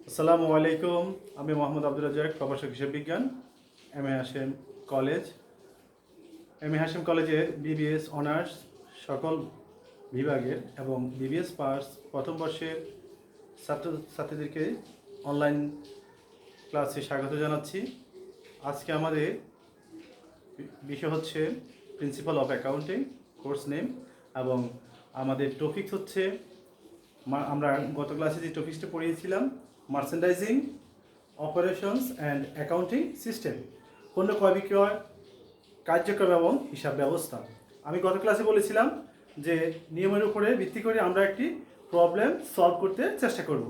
আসসালামু আলাইকুম। আমি মোহাম্মদ আব্দুর রাজ্জাক, প্রভাষক হিসেব বিজ্ঞান, M A Hashem college. M A Hashem কলেজের বিবিএস অনার্স সকল বিভাগের এবং বিবিএস পাস প্রথম বর্ষের ছাত্রছাত্রীদেরকে অনলাইন ক্লাসে স্বাগত জানাচ্ছি। আজকে আমাদের বিষয় হচ্ছে principle of accounting, course name, এবং আমাদের টপিক হচ্ছে আমরা গত ক্লাসে যে টপিকসটা পড়িয়েছিলাম, merchandising operations and accounting system, পণ্য ক্রয় বিক্রয় কার্যক্রম এবং হিসাব ব্যবস্থা। আমি গত ক্লাসে বলেছিলাম যে নিয়মের উপরে ভিত্তি করে আমরা একটি প্রবলেম সলভ করতে চেষ্টা করব।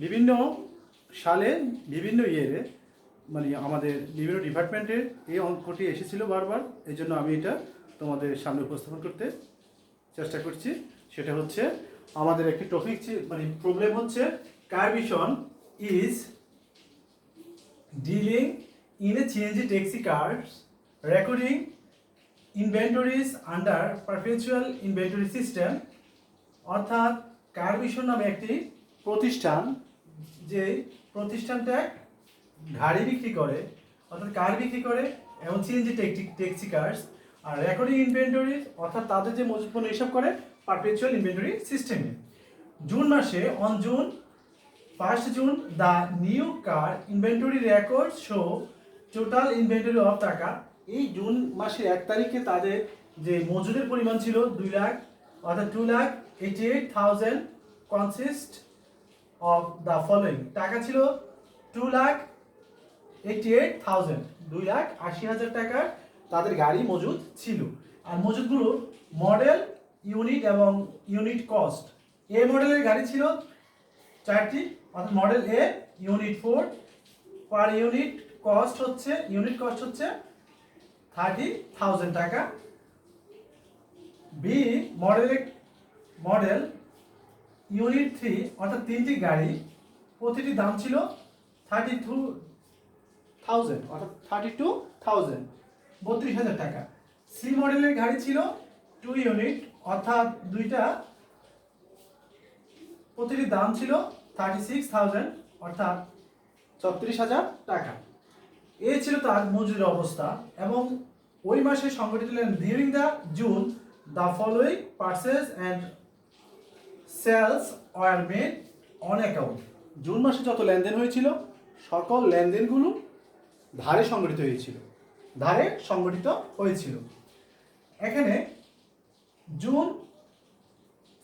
বিভিন্ন সালে বিভিন্ন ইয়েরে মানে আমাদের বিভিন্ন ডিপার্টমেন্টের এই অঙ্কটি এসেছিল বারবার, এই জন্য আমি এটা তোমাদের সামনে উপস্থাপন করতে চেষ্টা করছি। সেটা হচ্ছে আমাদের একটি টপিক মানে প্রবলেম হচ্ছে Carvision is dealing in a CNG taxi cars recording inventories under perpetual inventory system. অর্থাৎ কার্ভিশন নামে একটি প্রতিষ্ঠান, যে প্রতিষ্ঠানটা গাড়ি বিক্রি করে, অর্থাৎ কার বিক্রি করে এবং সিএনজি ট্যাক্সি কার্স, আর রেকর্ডিং ইনভেন্টরি অর্থাৎ তাদের যে মজুত পণ্য হিসাব করে পারপেচুয়াল ইনভেন্টরি সিস্টেমে। জুন মাসে on June 1st June the new car inventory records show total inventory of টাকা। এই জুন মাসের 1 তারিখে তাদের যে মজুদের পরিমাণ ছিল 2 লাখ, অর্থাৎ 2,88,000 consist of the following। টাকা ছিল 2,88,000, 2,80,000 টাকার তাদের গাড়ি মজুদ ছিল। আর মজুদগুলো মডেল, ইউনিট এবং ইউনিট কস্ট। এ মডেলের গাড়ি ছিল 4টি, অর্থাৎ মডেল এ ইউনিট 4, পার ইউনিট কস্ট হচ্ছে 30,000 টাকা। বি মডেল ইউনিট 3, অর্থাৎ 3টি গাড়ি, প্রতিটি দাম ছিল 32,000, অর্থাৎ 32,000 টাকা। সি মডেলের গাড়ি ছিল 2 ইউনিট, অর্থাৎ 2টা, প্রতিটি দাম ছিল 36,000, অর্থাৎ 36,000 টাকা। এই ছিল তার মজুরি অবস্থা। এবং ওই মাসে সংগঠিত during the June the following purchase and sales were made on account. জুন মাসে যত লেনদেন হয়েছিল সকল লেনদেনগুলো ধারে সংগঠিত হয়েছিল। এখানে জুন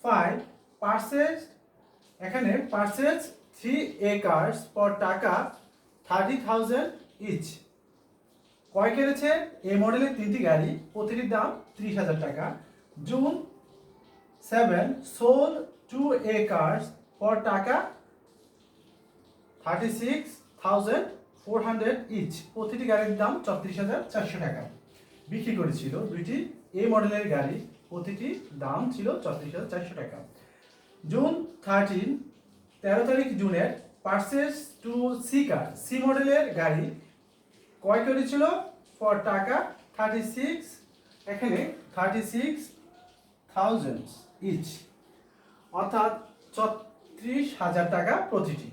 5 পারচেজ, এখানে পারচেজ 3 acres ফর টাকা 30,000 ইচ। ক্রয় করেছে এ মডেলের 3টি গাড়ি, প্রতিটির দাম 30,000 টাকা। জুন 7 সোল 2 acres ফর টাকা 36,400 ইচ, প্রতিটি গাড়ির দাম 34,400 টাকা বিক্রি করেছিল। 2টি এ মডেলের গাড়ি, প্রতিটি দাম ছিল 34,400 টাকা। জুন 13 তারিখ জুনের পারচেজ টু সি কার, সি মডেলের গাড়ি ক্রয় করেছিল ফর টাকা 36, এখানে 36,000 ইচ, অর্থাৎ 34,000 টাকা প্রতিটি।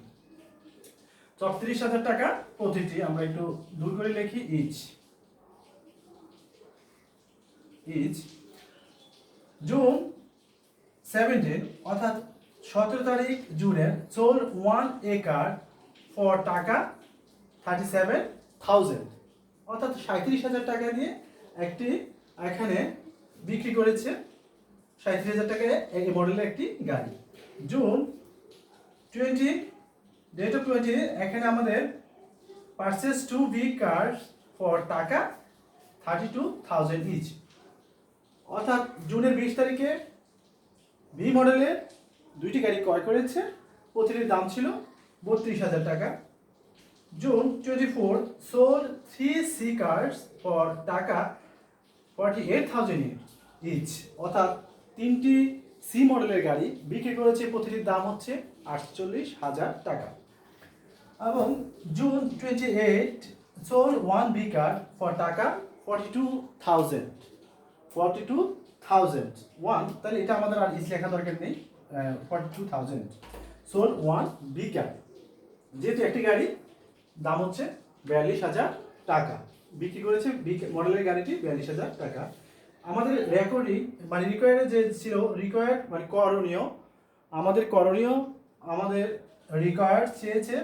34,000 টাকা প্রতিটি, আমরা একটু দূর করে লিখি ইচ। জুন 17, অর্থাৎ 17 তারিখ জুনের সোল 1 acre ফর টাকা 37,000, অর্থাৎ 37,000 টাকা দিয়ে একটি এখানে বিক্রি করেছে 37,000 টাকায় এই মডেলের একটি গাড়ি। জুন 20 ডেট অফ 20, এখানে আমাদের পারচেজ 2 big cars ফর টাকা 32,000 ইচ, অর্থাৎ জুনের 20 তারিখে বি মডেলের 2টি গাড়ি ক্রয় করেছে, প্রতিটির দাম ছিল 32,000 টাকা। June 24 sold 3 C cars for taka 48,000 each, অর্থাৎ 3টি সি মডেলের গাড়ি বিক্রি করেছে, প্রতিটির দাম হচ্ছে 48,000 টাকা। এবং June 28 sold 1 B car for taka 42,001, তাহলে এটা আমাদের আর ইস লেখা দরকার নেই। 42,000 সোল 1 বি কার। যেহেতু একটি গাড়ি দাম হচ্ছে 42,000 টাকা, বিক্রি করেছে মডেলের গাড়িটি 42,000 টাকা। আমাদের রেকর্ডিং মানে রিকোয়ার্ডে যে ছিল, রিকোয়ার্ড মানে করণীয়, আমাদের রিকোয়ার্ড চেয়েছে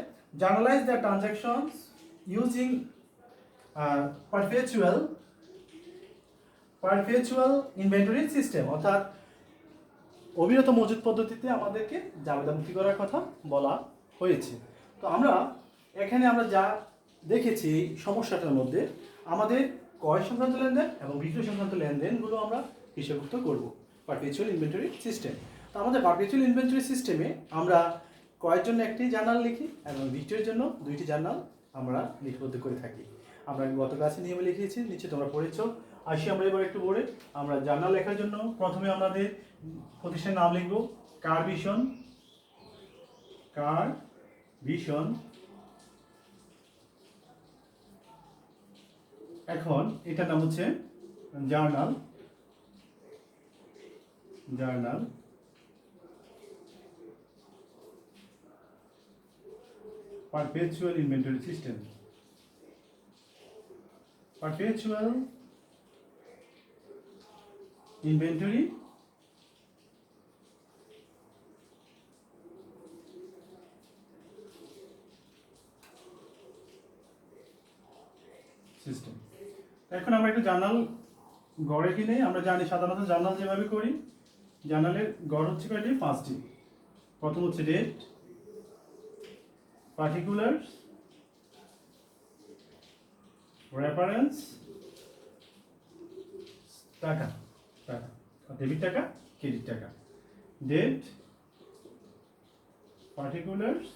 journalise the transactions using perpetual inventory system, অর্থাৎ অবিরত মজুদ পদ্ধতিতে আমাদেরকে জাবেদা মুক্তি করার কথা বলা হয়েছে। তো এখানে আমরা যা দেখেছি এই সমস্যাটার মধ্যে, আমাদের ক্রয় সংক্রান্ত লেনদেন এবং বিক্রয় সংক্রান্ত লেনদেনগুলো আমরা হিসাবভুক্ত করব পারপেচুয়াল ইনভেন্টরি সিস্টেম। তো আমাদের পারপেচুয়াল ইনভেন্টরি সিস্টেমে আমরা ক্রয়ের জন্য একটি জার্নাল লিখি এবং বিক্রয়ের জন্য 2টি জার্নাল আমরা লিপিবদ্ধ করে থাকি। আমরা গত ক্লাসে নিয়মে লিখিয়েছি, নিচে তোমরা পড়েছো। আসি আমরা এবার একটু বোর্ডে। আমরা জার্নাল লেখার জন্য প্রথমে আমাদের প্রতিষ্ঠানের নাম লিখব, কার ভিশন। এখন এটার নাম হচ্ছে journal perpetual inventory system. Perpetual inventory system. এখন আমরা একটা জার্নাল গড়ে কিনে আমরা জানি সাধারণত জার্নাল যেভাবে করি, জার্নালের গড় হচ্ছে কয়টি? 5টি। প্রথম হচ্ছে ডেট, পার্টিকুলার্স, রেফারেন্স, টাকা, ডেবিট টাকা, ক্রেডিট টাকা। ডেট, পার্টিকুলার্স,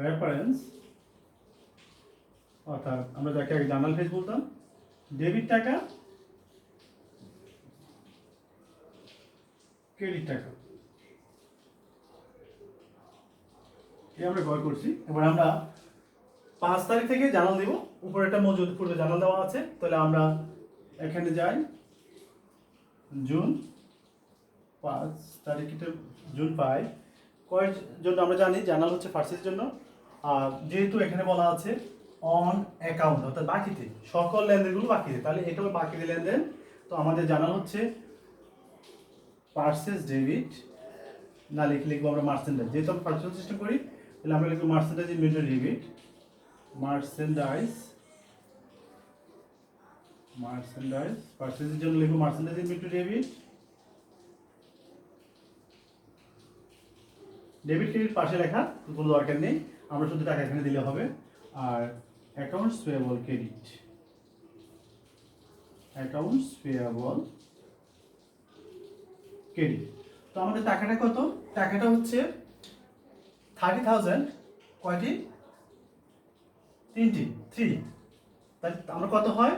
রেফারেন্স, অর্থাৎ আমরা যাকে আগে জার্নাল পেজ বলতাম, ডেবিট টাকা, ক্রেডিট টাকা। এই আমরা গড় করছি। এবার আমরা 5 তারিখ থেকে জার্নাল দিব, উপরে একটা মজুদ পূর্বে জার্নাল দেওয়া আছে। তাহলে আমরা এখানে যাই, জুন 5 তারিখ, জুন 5। কয়ের জন্য আমরা জানি জার্নাল হচ্ছে ফার্স্টের জন্য। আর যেহেতু এখানে বলা আছে অন অ্যাকাউন্ট, অর্থাৎ বাকিতে, সকল লেনদেনগুলো বাকিতে, তাহলে এটাও বাকিতে লেনদেন। তো আমাদের জার্নাল হচ্ছে পার্সেস ডেবিট, না লিখবো আমরা মার্চেন্ডাইজ। যেহেতু আমরা পার্সেল সিস্টেম করি, তাহলে আমরা লিখবো মার্চেন্ডাইজ ইনভেন্টরি ডেবিট, মার্চেন্ডাইজ। পার্সেসের জন্য লিখবো merchandise inventory debit. Debit credit পাশে লেখা কোনো দরকার নেই, আমরা শুধু টাকা এখানে দিলে হবে। আর অ্যাকাউন্টস পেয়েবল ক্রেডিট, তো আমাদের টাকাটা কত? টাকাটা হচ্ছে 30,000। কয়টি? 3টি, 3। তাহলে আমরা কত হয়?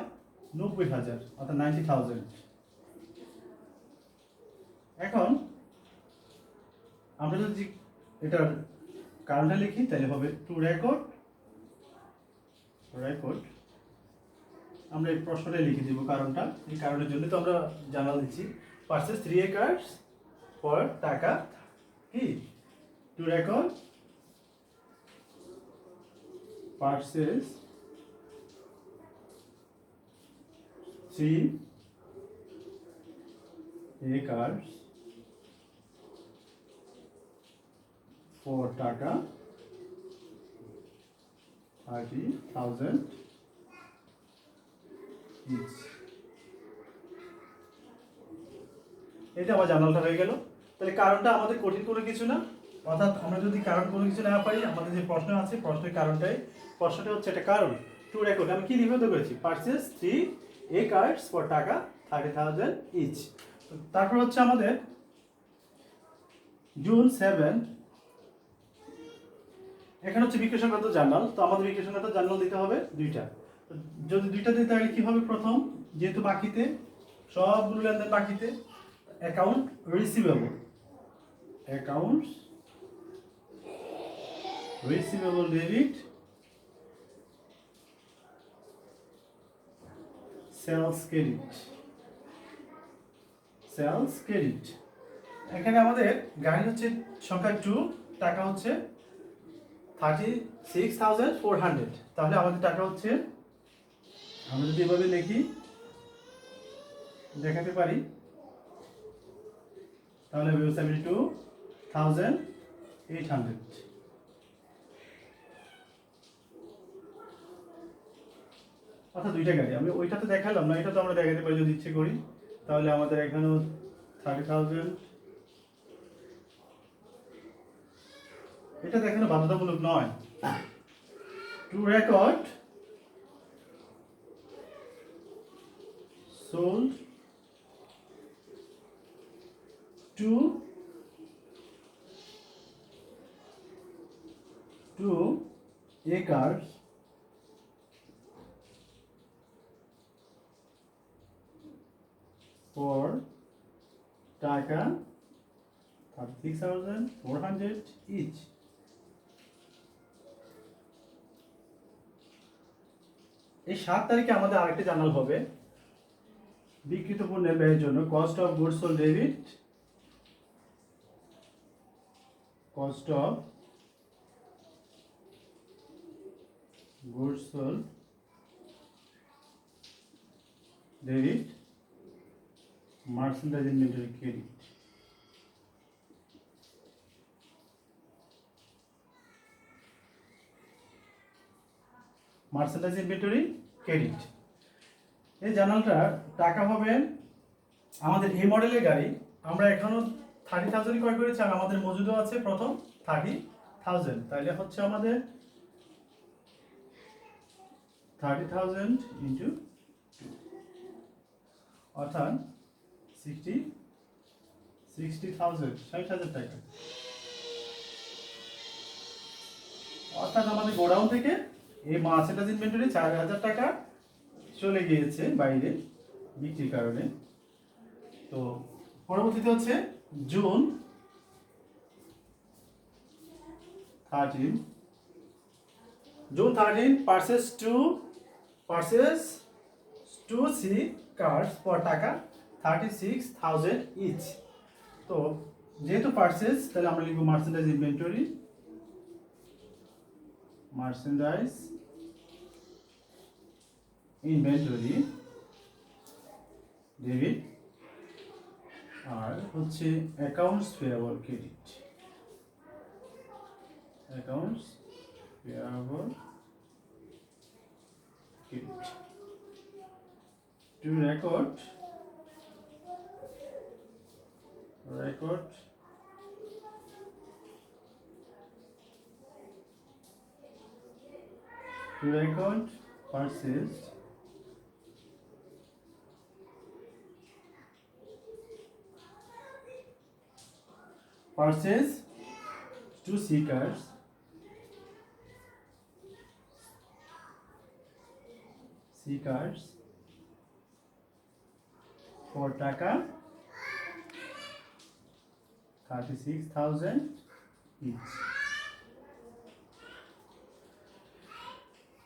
90,000, অর্থাৎ 90,000। এখন আমরা যদি এটার কারণটা লিখি, তাহলে হবে টু রেকর্ড। আমরা এই প্রশ্নটাই লিখে দিব কারণটা। এই কারণের জন্য তো আমরা জার্নাল দিচ্ছি। পারচেজ 3 acres ফর টাকা, কি two record purchase 3 acres for টাকা 30,000 each। এটা আমার জার্নালটা হয়ে গেল। তাহলে কারণটা আমাদের কঠিন কোনো কিছু না, অর্থাৎ আমরা যদি কারণ কোনো কিছু না পারি, আমাদের যে প্রশ্ন আছে প্রশ্নের প্রশ্নটা হচ্ছে একটা কারণ। টু রেকর্ড আমি কি লিপিবদ্ধ করেছি? পারচেজ 3 acres for টাকা 30,000 each। তারপর হচ্ছে আমাদের জুন 7, এখানে হচ্ছে বিক্রয় সংক্রান্ত জার্নাল। তো আমাদের বিক্রয় সংক্রান্ত জার্নাল দিতে হবে 2টা। যদি 2টা দিতে তাহলে কি হবে? প্রথম, যেহেতু বাকিতে, সবগুলো লেনদেন বাকিতে, account receivable, debit, sales credit. এখানে আমাদের গাড়ি হচ্ছে সংখ্যা 2, টাকা হচ্ছে 36,400। তাহলে আমাদের টাকা হচ্ছে, আমরা যদি এভাবে লিখি দেখাতে পারি, তাহলে 72,800। অর্থাৎ দুইটা গাড়ি, আমি ওইটা তো দেখালাম না, এটা তো আমরা দেখাতে পারি যদি ইচ্ছে করি। তাহলে আমাদের এখানেও 30,000, এটা দেখানো বাধ্যতামূলক নয়। Two record sold to acres for টাকা 36,400 each. এই 7 তারিখে আমাদের আরেকটা জানাল হবে বিক্রিত পণ্যের ব্যয়ের জন্য cost of goods sold debit, cost of goods sold debit, merchandise inventory credit. Merchandise inventory credit, এই জার্নালটার টাকা হবে আমাদের এই মডেলের গাড়ি আমরা এখনো 30,000 ক্রয় করেছি, আর আমাদের মজুদও আছে প্রথম 30,000। তাহলে হচ্ছে আমাদের 30,000 ইন্টু 2, অর্থাৎ 60,000, 60,000 টাকা। অর্থাৎ আমাদের গোডাউন থেকে এই মার্চেন্ডাইজ ইনভেন্টরি 4,000 টাকা চলে গিয়েছে বাইরে বিক্রির কারণে। তো পরবর্তীতে হচ্ছে June 13 purchase two C cars for টাকা 36,000 ইচ। তো যেহেতু পারচেজ, তাহলে আমরা লিখব merchandise inventory, merchandise inventory debit, আর হচ্ছে accounts payable credit, accounts payable credit to record purchased to seekers for টাকা 36,000 each।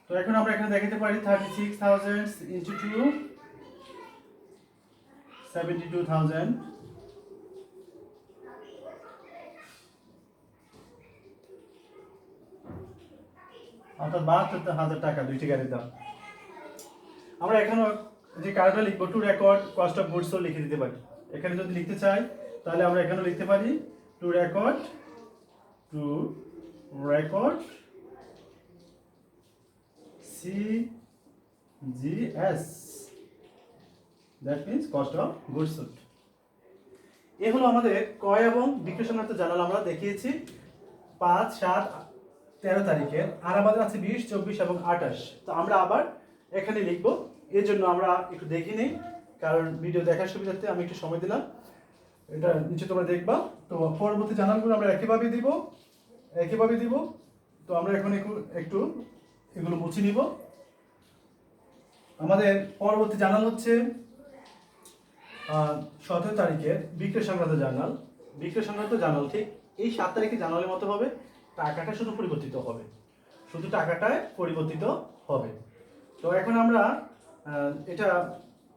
তো এখন আমরা এখানে দেখাতে পারি 36,000 into 2, 72,000, অর্থাৎ 72,000 টাকা দুইটি গাড়ির দাম। আমরা এখানে যে কার্ডটা লিখবো two record cost of goods sold লিখে দিতে পারি। এখানে যদি লিখতে চাই তাহলে আমরা এখানে লিখতে পারি to record CGS, that means cost of goods sold. এ হলো আমাদের ক্রয় এবং বিক্রয় সংক্রান্ত জার্নাল আমরা দেখিয়েছি 5, 7, 13 তারিখের, আর আমাদের আছে 20, 24 এবং 28। তো আমরা আবার এখানে লিখব, এর জন্য আমরা একটু দেখে নিই, কারণ ভিডিও দেখার সুবিধার্থে আমি একটু সময় দিলাম, এটা নিচে তোমরা দেখবা। তো পরবর্তী জার্নালগুলো আমরা একইভাবে দিব। তো আমরা এখন একটু এগুলো মুছে নিব। আমাদের পরবর্তী জার্নাল হচ্ছে 17 তারিখের বিক্রয় সংক্রান্ত জার্নাল। ঠিক এই 7 তারিখে জার্নালের মতো হবে, টাকাটা শুধু পরিবর্তিত হবে। তো এখন আমরা এটা,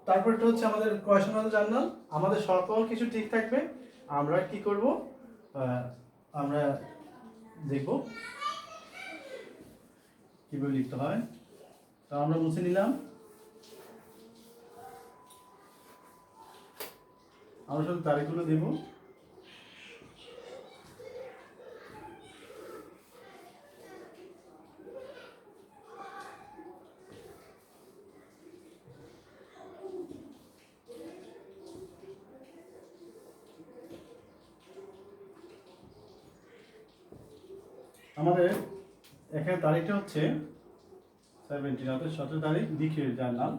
তারপরটা হচ্ছে আমাদের ক্রয় সংক্রান্ত জার্নাল। আমাদের সকল কিছু ঠিক থাকবে, আমরা কি করব, আমরা দেখব কিভাবে লিখতে হয়। তো আমরা মুছে নিলাম, আমরা শুধু তারিখগুলো দেব। আমাদের এখানে তারিখটা হচ্ছে 17, অর্থাৎ 17 তারিখ। বিক্রির জার্নাল,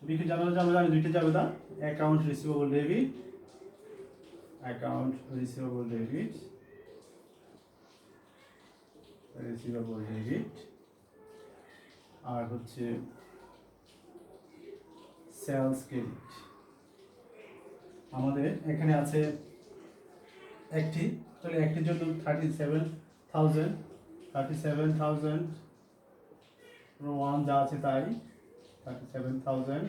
বিক্রির জার্নালে আমরা জানি দুইটা জাবেদা, account receivable debit, account receivable debit, receivable debit, আর হচ্ছে সেলস ক্রেডিট। আমাদের এখানে আছে একটি, তাহলে একটির জন্য 37,000 যা আছে তাই 37,000।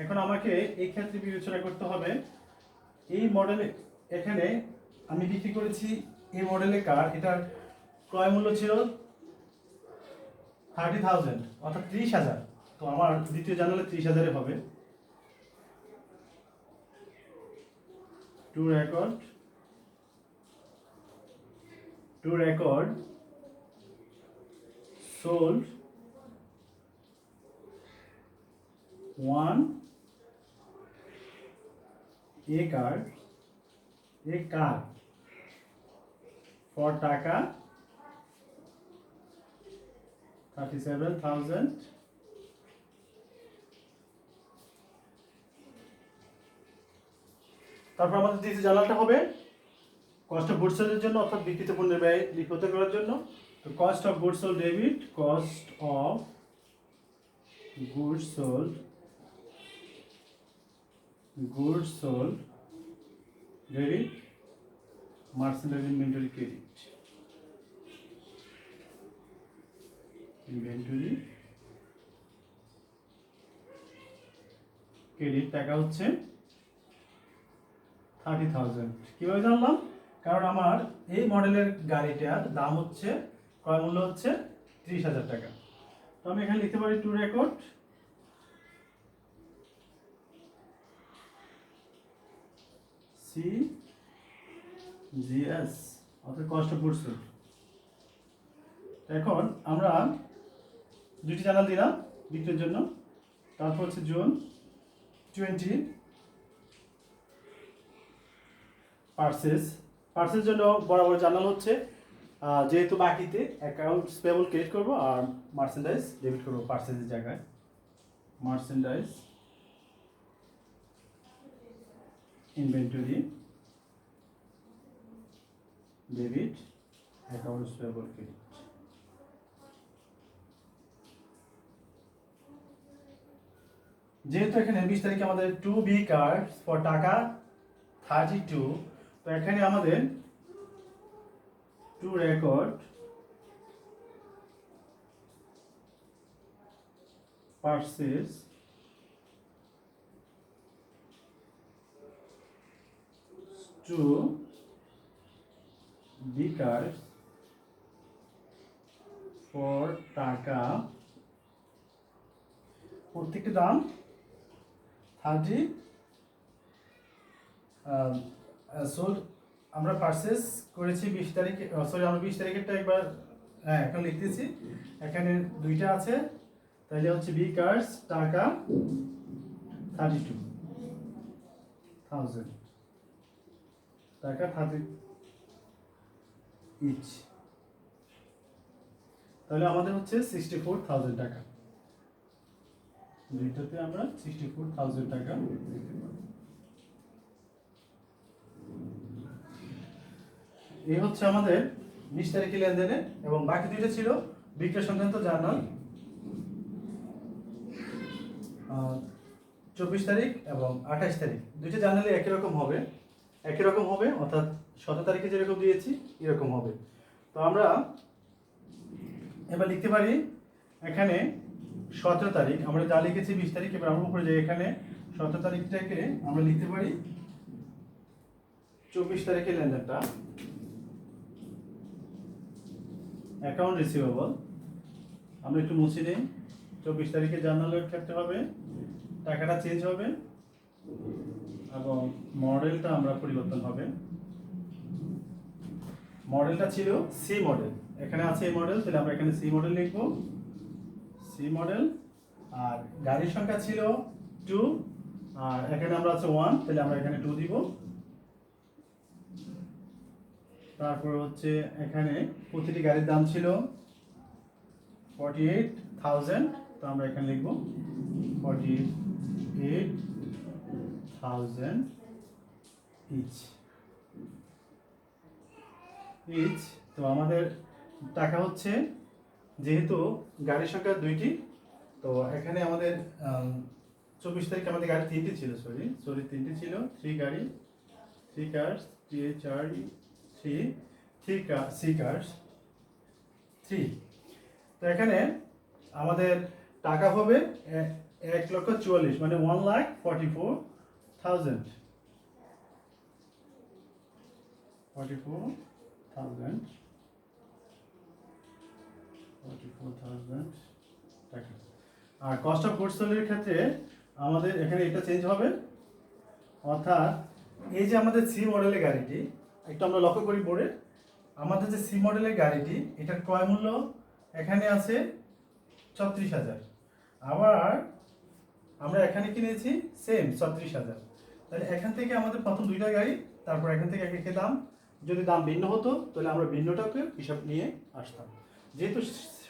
এখন আমাকে এই ক্ষেত্রে বিবেচনা করতে হবে, এই মডেলে এখানে আমি বিক্রি করেছি এই মডেলের কার, এটার ক্রয় মূল্য ছিল 30,000, অর্থাৎ 30,000। তো আমার দ্বিতীয় জার্নালে 30,000 হবে। Two record sold 1 a car for টাকা 37,000। তারপর আমাদের দ্বিতীয় জার্নালটা হবে কস্ট অফ গুডস সোল্ডের জন্য, অর্থাৎ বিক্রিত পণ্যের ব্যয় লিপিবদ্ধ করার জন্য। তো cost of goods sold debit, cost of goods sold debit, merchandise inventory credit, inventory credit টাকা হচ্ছে 30,000। কিভাবে জানলাম? কারণ আমার এই মডেলের গাড়িটার দাম হচ্ছে, ক্রয় মূল্য হচ্ছে 30,000 টাকা। তো আমি এখানে লিখতে পারি টু রেকর্ড CGS, অর্থাৎ কস্ট অফ গুডস সোল্ড। এখন আমরা দুটি জার্নাল দিলাম বিক্রির জন্য। তারপর হচ্ছে জুন 20 পার্সেস জন্য বরাবর জার্নাল হচ্ছে, যেহেতু বাকিতে অ্যাকাউন্ট পেয়েবল ক্রেডিট করব আর মার্চেন্ডাইজ ডেবিট করব পার্সেসের জায়গায়। Merchandise inventory debit, accounts payable credit. যেহেতু এখানে 20 তারিখে আমাদের 2B কার্ড ফর টাকা 32, তো এখানে আমাদের to record purchase two B cars for taka, প্রত্যেকটি দাম 30। সোল্ড আমরা পারচেস করেছি 20 তারিখে, সরি আমরা 20 তারিখেরটা একবার এখন লিখতেছি, এখানে দুইটা আছে, তাহলে হচ্ছে বি কার্স টাকা 32,000 টাকা 30 ইচ, তাহলে আমাদের হচ্ছে 64,000 টাকা। দুইটাতে আমরা 64,000 টাকা দিতে পারব। এই হচ্ছে আমাদের 20 তারিখে লেনদেনে, এবং বাকি দুইটা ছিল বিক্রয় সংক্রান্ত জার্নাল, 24 তারিখ এবং 28 তারিখ। দুইটা জার্নালে একই রকম হবে, অর্থাৎ 17 তারিখে যেরকম দিয়েছি এরকম হবে। তো আমরা এবার লিখতে পারি এখানে 17 তারিখ, আমরা যা লিখেছি 20 তারিখ, এবার আমরা উপরে যাই, এখানে 17 তারিখটাকে আমরা লিখতে পারি 24 তারিখের লেনদেনটা অ্যাকাউন্ট রিসিভেবল আমরা একটু মুছে নিই। 24 তারিখে জার্নাল থাকতে হবে, টাকাটা চেঞ্জ হবে এবং মডেলটা আমরা পরিবর্তন হবে। মডেলটা ছিল সি মডেল, এখানে আছে এই মডেল, তাহলে আমরা এখানে সি মডেল লিখব, সি মডেল। আর গাড়ির সংখ্যা ছিল 2 আর এখানে আমরা আছে 1, তাহলে আমরা এখানে 2 দিব। তারপর হচ্ছে এখানে প্রতিটি গাড়ির দাম ছিল 48,000, তো আমরা এখানে লিখব 48,000 ইচ। তো আমাদের টাকা হচ্ছে, যেহেতু গাড়ির সংখ্যা 2টি, তো এখানে আমাদের 24 তারিখে আমাদের গাড়ি 3টি ছিল, সরি 3টি ছিল, 3 গাড়ি, 3 কার্স, 3 কার্স 3। তো এখানে আমাদের টাকা হবে 1,44,000, মানে 1,44,000 টাকা। আর কস্ট অফ গুডস সোল্ডের ক্ষেত্রে আমাদের এখানে এটা চেঞ্জ হবে, অর্থাৎ এই যে আমাদের সি মডেলের গাড়িটি, একটু আমরা লক্ষ্য করি পরে, আমাদের যে সি মডেলের গাড়িটি, এটার ক্রয় মূল্য এখানে আছে 34,000, আবার আমরা এখানে কিনেছি সেম 34,000, তাহলে এখান থেকে আমাদের প্রথম 2টা গাড়ি, তারপর এখান থেকে এক দাম, যদি দাম ভিন্ন হতো তাহলে আমরা ভিন্নটাকে হিসাব নিয়ে আসতাম। যেহেতু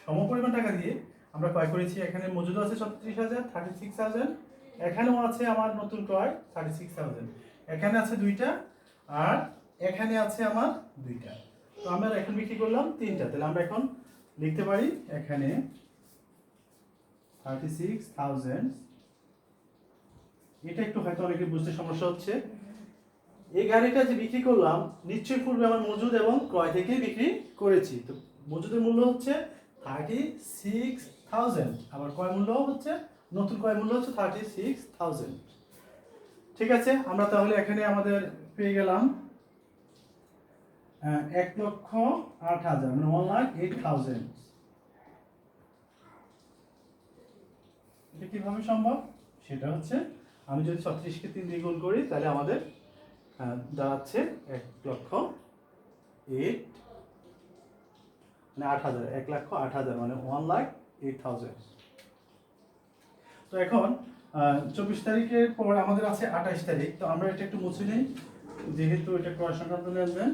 সমপরিমাণ টাকা দিয়ে আমরা ক্রয় করেছি, এখানে মজুদ আছে 36,000, 36,000, এখানেও আছে আমার নতুন ক্রয় 36,000, এখানে আছে 2টা আর এখানে আছে আমার 2টা, তো আমরা এখন বিক্রি করলাম 3টা, তাহলে আমরা এখন লিখতে পারি এখানে 36,000। এটা একটু হয়তো অনেকে বুঝতে সমস্যা হচ্ছে, এই গাড়িটা যে বিক্রি করলাম নিশ্চয়ই পূর্বে আমার মজুদ এবং ক্রয় থেকে বিক্রি করেছি, তো মজুদের মূল্য হচ্ছে 36,000, আবার ক্রয় মূল্য হচ্ছে, নতুন ক্রয় মূল্য হচ্ছে 36,000। ঠিক আছে, আমরা তাহলে এখানে আমাদের পেয়ে গেলাম 1,08,000, মানে 1,08,000। এটা কিভাবে সম্ভব? সেটা হচ্ছে, আমি যদি 36কে 3 দিয়ে গুণ করি, তাহলে আমাদের দাঁড়াচ্ছে 1,08,000, মানে 8,000, 1,08,000, মানে 1,08,000। তো এখন 24 তারিখের পর আমাদের আছে 28 তারিখ, তো আমরা এটা একটু মুছে নিই, যেহেতু এটা ক্রয় সংক্রান্ত লেনদেন।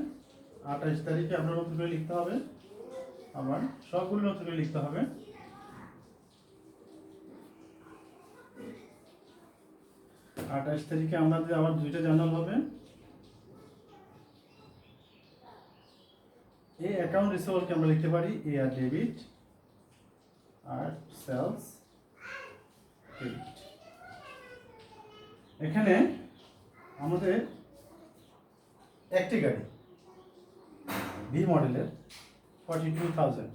28 তারিখে আমরা নতুন করে লিখতে হবে, আবার সবগুলো নতুন করে লিখতে হবে। আঠাশ তারিখে আমাদের আবার 2টা জার্নাল হবে। এই অ্যাকাউন্ট রিসিভেবলকে আমরা লিখতে পারি এ আর ডেবিট আর সেলস ক্রেডিট। এখানে আমাদের একটি গাড়ি বি মডেলের 42,000,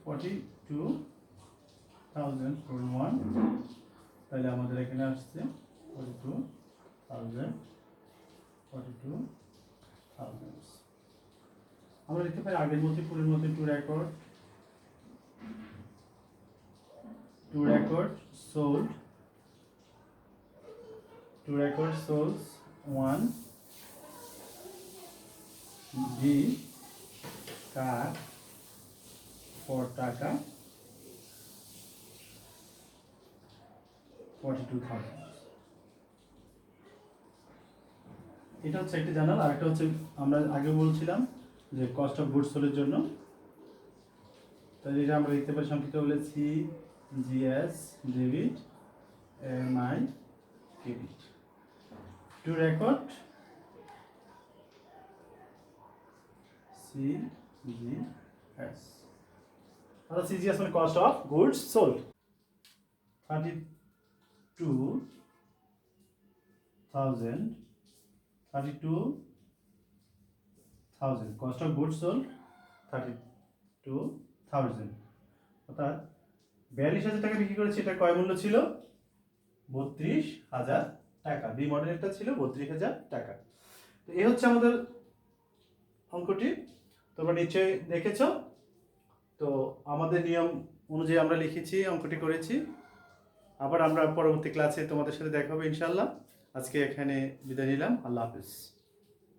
42,000 তাহলে আমাদের এখানে আসছে 42,000। আমরা লিখতে পারি আগের মধ্যে, পুরের মধ্যে to record sold 1 B car for taka 42,000। এটা হচ্ছে একটি জার্নাল, আর একটা হচ্ছে আমরা আগে বলছিলাম যে কস্ট অফ গুডস সোল্ডের জন্য, তাহলে এটা আমরা লিখতে পারি সংক্ষিপ্ত বলে CGS debit, MI credit. To record CGS, অর্থাৎ CGS মানে cost of goods sold, 32,000 cost of goods sold 32,000, অর্থাৎ 42,000 টাকা বিক্রি করেছে। এটা ক্রয় মূল্য ছিল 32,000 টাকা, বি মডেলটা ছিল 32,000 টাকা। তো তো এই হচ্ছে আমাদের অঙ্কটি, তোমরা নিশ্চয়ই দেখেছো। তো আমাদের নিয়ম অনুযায়ী আমরা লিখেছি, অঙ্কটি করেছি। আবার আমরা পরবর্তী ক্লাসে তোমাদের সাথে দেখা হবে ইনশাআল্লাহ। আজকে এখানে বিদায় নিলাম। আল্লাহ হাফিজ।